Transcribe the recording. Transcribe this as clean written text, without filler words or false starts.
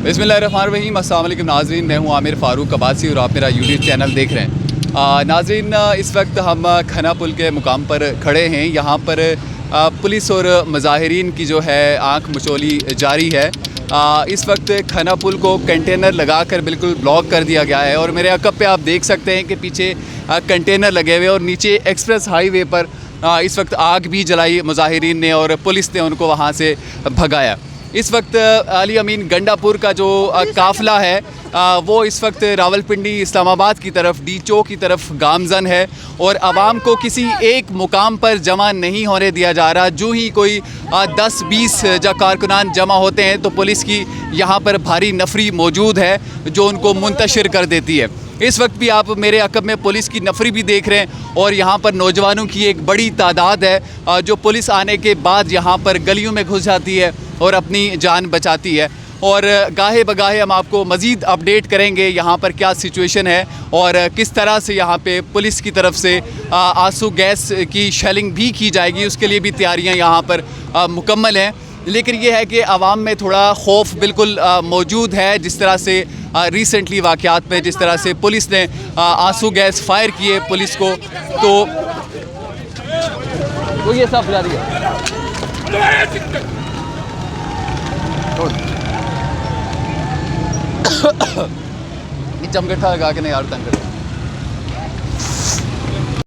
बिस्मिल्लाहिर्रहमानिर्रहीम। अस्सलाम वालेकुम नाज़रीन, मैं हूं आमिर फ़ारूक अब्बासी और आप मेरा यूट्यूब चैनल देख रहे हैं। नाज़रीन, इस वक्त हम खना पुल के मुकाम पर खड़े हैं। यहाँ पर पुलिस और मुज़ाहिरीन की जो है आँख मचोली जारी है। इस वक्त खना पुल को कंटेनर लगाकर बिल्कुल ब्लॉक कर दिया गया है और मेरे अकब पे आप देख सकते हैं कि पीछे कंटेनर लगे हुए और नीचे एक्सप्रेस हाईवे पर इस वक्त आग भी जलाई मुज़ाहिरीन ने और पुलिस ने उनको वहाँ से भगाया। इस वक्त अली अमीन गंडापुर का जो काफ़िला है वो इस वक्त रावलपिंडी इस्लामाबाद की तरफ डी चौक की तरफ गामजन है और आवाम को किसी एक मुकाम पर जमा नहीं होने दिया जा रहा। जो ही कोई 10-20 कारकुनान जमा होते हैं तो पुलिस की यहाँ पर भारी नफरी मौजूद है जो उनको मुंतशिर कर देती है। इस वक्त भी आप मेरे अकब में पुलिस की नफरी भी देख रहे हैं और यहाँ पर नौजवानों की एक बड़ी तादाद है जो पुलिस आने के बाद यहाँ पर गलियों में घुस जाती है और अपनी जान बचाती है। और गाहे बगाहे हम आपको मज़ीद अपडेट करेंगे यहाँ पर क्या सिचुएशन है और किस तरह से यहाँ पे पुलिस की तरफ से आंसू गैस की शेलिंग भी की जाएगी। उसके लिए भी तैयारियाँ यहाँ पर मुकम्मल हैं। लेकिन ये है कि आवाम में थोड़ा खौफ बिल्कुल मौजूद है। जिस तरह से रिसेंटली वाक़यात में जिस तरह से पुलिस ने आंसू गैस फायर किए पुलिस को, तो ये सब जा रही है। चमगट्ठा लगा के नहीं यार तंग कर।